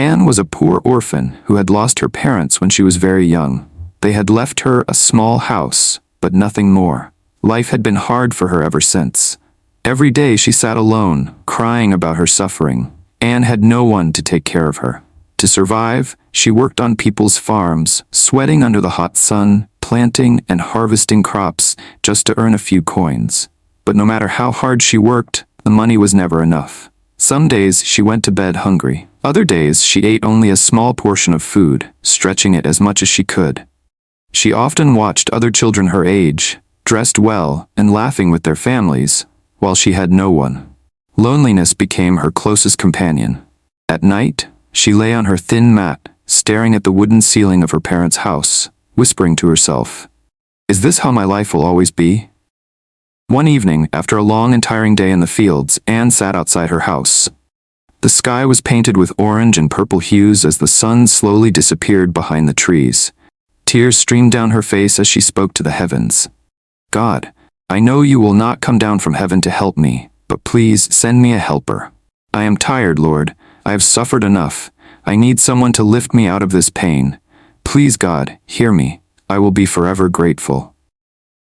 Anne was a poor orphan who had lost her parents when she was very young. They had left her a small house, but nothing more. Life had been hard for her ever since. Every day she sat alone, crying about her suffering. Anne had no one to take care of her. To survive, she worked on people's farms, sweating under the hot sun, planting and harvesting crops just to earn a few coins. But no matter how hard she worked, the money was never enough. Some days she went to bed hungry. Other days she ate only a small portion of food, stretching it as much as she could. She often watched other children her age, dressed well and laughing with their families, while she had no one. Loneliness became her closest companion. At night, she lay on her thin mat, staring at the wooden ceiling of her parents' house, whispering to herself, "Is this how my life will always be?" One evening, after a long and tiring day in the fields, Anne sat outside her house. The sky was painted with orange and purple hues as the sun slowly disappeared behind the trees. Tears streamed down her face as she spoke to the heavens. "God, I know you will not come down from heaven to help me, but please send me a helper. I am tired, Lord. I have suffered enough. I need someone to lift me out of this pain. Please, God, hear me. I will be forever grateful."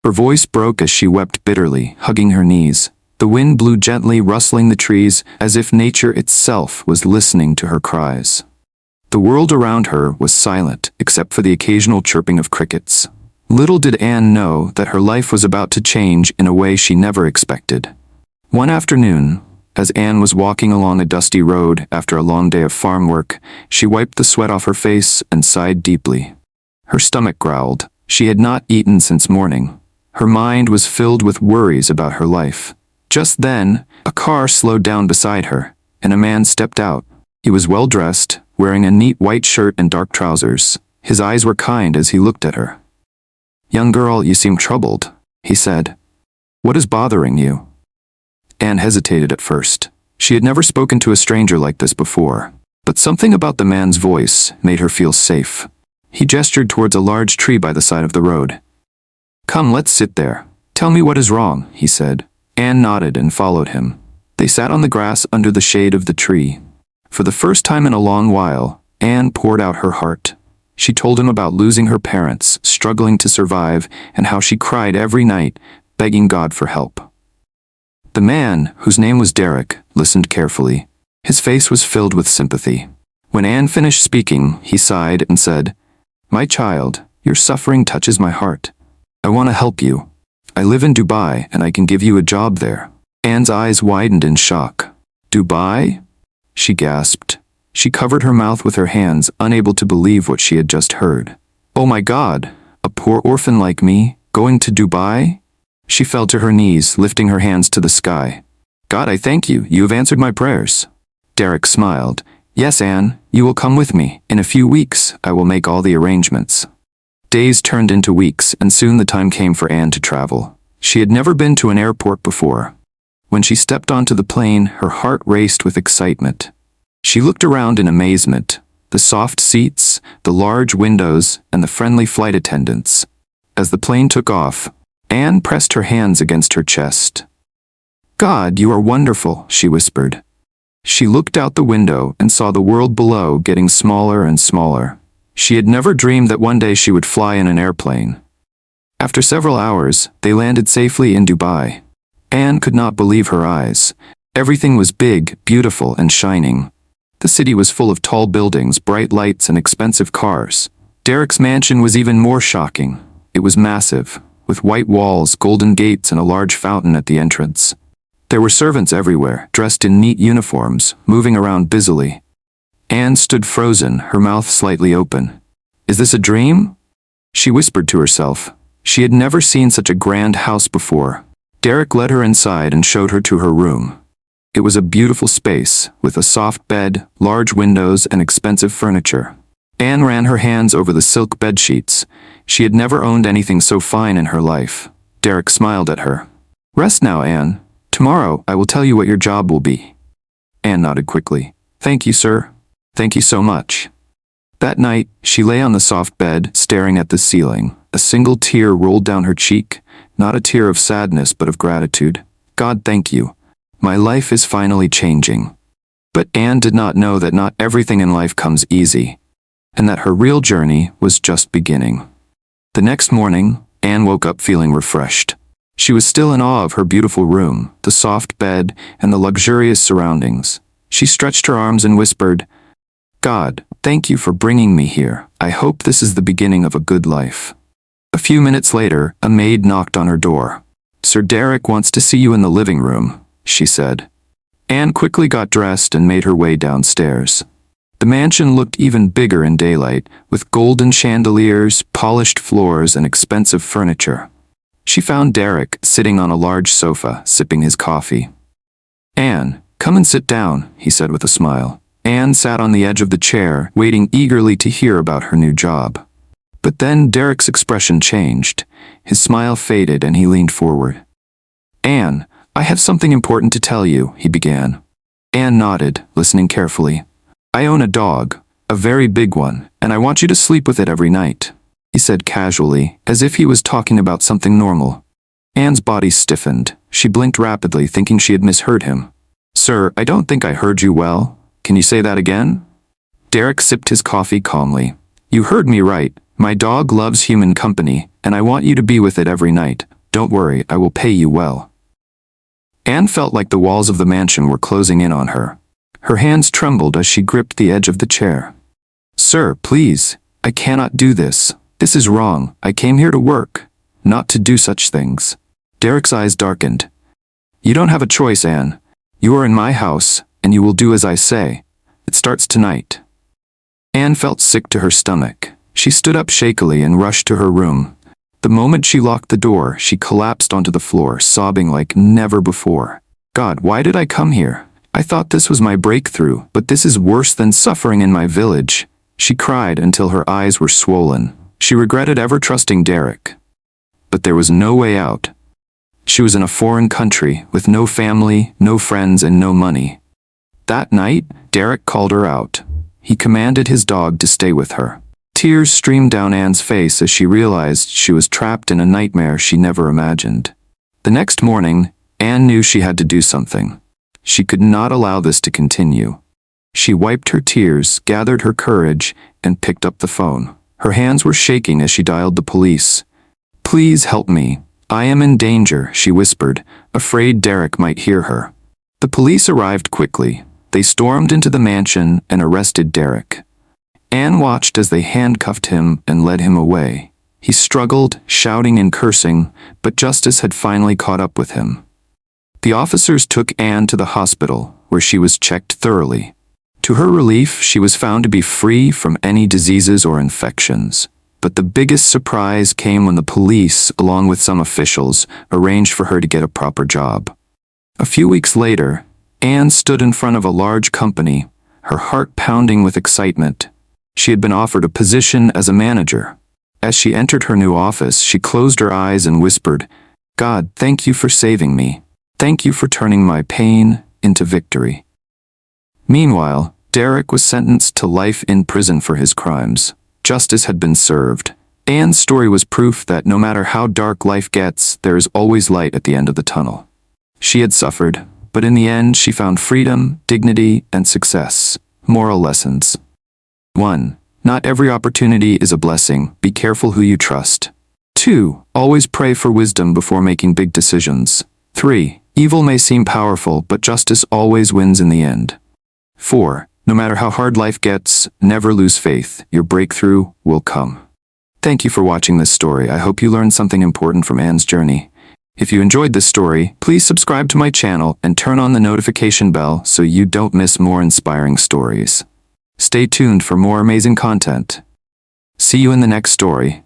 Her voice broke as she wept bitterly, hugging her knees. The wind blew gently, rustling the trees, as if nature itself was listening to her cries. The world around her was silent, except for the occasional chirping of crickets. Little did Anne know that her life was about to change in a way she never expected. One afternoon, as Anne was walking along a dusty road after a long day of farm work, she wiped the sweat off her face and sighed deeply. Her stomach growled. She had not eaten since morning. Her mind was filled with worries about her life. Just then, a car slowed down beside her, and a man stepped out. He was well-dressed, wearing a neat white shirt and dark trousers. His eyes were kind as he looked at her. "Young girl, you seem troubled," he said. "What is bothering you?" Anne hesitated at first. She had never spoken to a stranger like this before, but something about the man's voice made her feel safe. He gestured towards a large tree by the side of the road. "Come, let's sit there. Tell me what is wrong," he said. Anne nodded and followed him. They sat on the grass under the shade of the tree. For the first time in a long while, Anne poured out her heart. She told him about losing her parents, struggling to survive, and how she cried every night, begging God for help. The man, whose name was Derick, listened carefully. His face was filled with sympathy. When Anne finished speaking, he sighed and said, "My child, your suffering touches my heart. I want to help you. I live in Dubai and I can give you a job there." Anne's eyes widened in shock. "Dubai?" she gasped. She covered her mouth with her hands, unable to believe what she had just heard. "Oh my God, a poor orphan like me, going to Dubai?" She fell to her knees, lifting her hands to the sky. "God, I thank you. You have answered my prayers." Derick smiled. "Yes, Anne, you will come with me. In a few weeks, I will make all the arrangements." Days turned into weeks, and soon the time came for Anne to travel. She had never been to an airport before. When she stepped onto the plane, her heart raced with excitement. She looked around in amazement. The soft seats, the large windows, and the friendly flight attendants. As the plane took off, Anne pressed her hands against her chest. "God, you are wonderful," she whispered. She looked out the window and saw the world below getting smaller and smaller. She had never dreamed that one day she would fly in an airplane. After several hours, they landed safely in Dubai. Anne could not believe her eyes. Everything was big, beautiful, and shining. The city was full of tall buildings, bright lights, and expensive cars. Derick's mansion was even more shocking. It was massive, with white walls, golden gates, and a large fountain at the entrance. There were servants everywhere, dressed in neat uniforms, moving around busily. Anne stood frozen, her mouth slightly open. "Is this a dream?" she whispered to herself. She had never seen such a grand house before. Derick led her inside and showed her to her room. It was a beautiful space, with a soft bed, large windows, and expensive furniture. Anne ran her hands over the silk bedsheets. She had never owned anything so fine in her life. Derick smiled at her. "Rest now, Anne. Tomorrow I will tell you what your job will be." Anne nodded quickly. "Thank you, sir. Thank you so much." That night, she lay on the soft bed, staring at the ceiling. A single tear rolled down her cheek, not a tear of sadness but of gratitude. "God, thank you. My life is finally changing." But Anne did not know that not everything in life comes easy, and that her real journey was just beginning. The next morning, Anne woke up feeling refreshed. She was still in awe of her beautiful room, the soft bed, and the luxurious surroundings. She stretched her arms and whispered, "God, thank you for bringing me here. I hope this is the beginning of a good life." A few minutes later, a maid knocked on her door. "Sir Derick wants to see you in the living room," she said. Anne quickly got dressed and made her way downstairs. The mansion looked even bigger in daylight, with golden chandeliers, polished floors, and expensive furniture. She found Derick sitting on a large sofa, sipping his coffee. "Anne, come and sit down," he said with a smile. Anne sat on the edge of the chair, waiting eagerly to hear about her new job. But then Derick's expression changed. His smile faded and he leaned forward. "Anne, I have something important to tell you," he began. Anne nodded, listening carefully. "I own a dog, a very big one, and I want you to sleep with it every night," he said casually, as if he was talking about something normal. Anne's body stiffened. She blinked rapidly, thinking she had misheard him. "Sir, I don't think I heard you well. Can you say that again?" Derick sipped his coffee calmly. "You heard me right. My dog loves human company, and I want you to be with it every night. Don't worry, I will pay you well." Anne felt like the walls of the mansion were closing in on her. Her hands trembled as she gripped the edge of the chair. "Sir, please, I cannot do this. This is wrong. I came here to work, not to do such things." Derick's eyes darkened. "You don't have a choice, Anne. You are in my house, and you will do as I say. It starts tonight." Anne felt sick to her stomach. She stood up shakily and rushed to her room. The moment she locked the door, she collapsed onto the floor, sobbing like never before. "God, why did I come here? I thought this was my breakthrough, but this is worse than suffering in my village." She cried until her eyes were swollen. She regretted ever trusting Derick. But there was no way out. She was in a foreign country, with no family, no friends, and no money. That night, Derick called her out. He commanded his dog to stay with her. Tears streamed down Anne's face as she realized she was trapped in a nightmare she never imagined. The next morning, Anne knew she had to do something. She could not allow this to continue. She wiped her tears, gathered her courage, and picked up the phone. Her hands were shaking as she dialed the police. "Please help me. I am in danger," she whispered, afraid Derick might hear her. The police arrived quickly. They stormed into the mansion and arrested Derick. Anne watched as they handcuffed him and led him away. He struggled, shouting and cursing, but justice had finally caught up with him. The officers took Anne to the hospital, where she was checked thoroughly. To her relief, she was found to be free from any diseases or infections. But the biggest surprise came when the police, along with some officials, arranged for her to get a proper job. A few weeks later, Anne stood in front of a large company, her heart pounding with excitement. She had been offered a position as a manager. As she entered her new office, she closed her eyes and whispered, "God, thank you for saving me. Thank you for turning my pain into victory." Meanwhile, Derick was sentenced to life in prison for his crimes. Justice had been served. Anne's story was proof that no matter how dark life gets, there is always light at the end of the tunnel. She had suffered, but in the end she found freedom, dignity, and success. Moral lessons. 1. Not every opportunity is a blessing. Be careful who you trust. 2. Always pray for wisdom before making big decisions. 3. Evil may seem powerful, but justice always wins in the end. 4. No matter how hard life gets, never lose faith. Your breakthrough will come. Thank you for watching this story. I hope you learned something important from Anne's journey. If you enjoyed this story, please subscribe to my channel and turn on the notification bell so you don't miss more inspiring stories. Stay tuned for more amazing content. See you in the next story.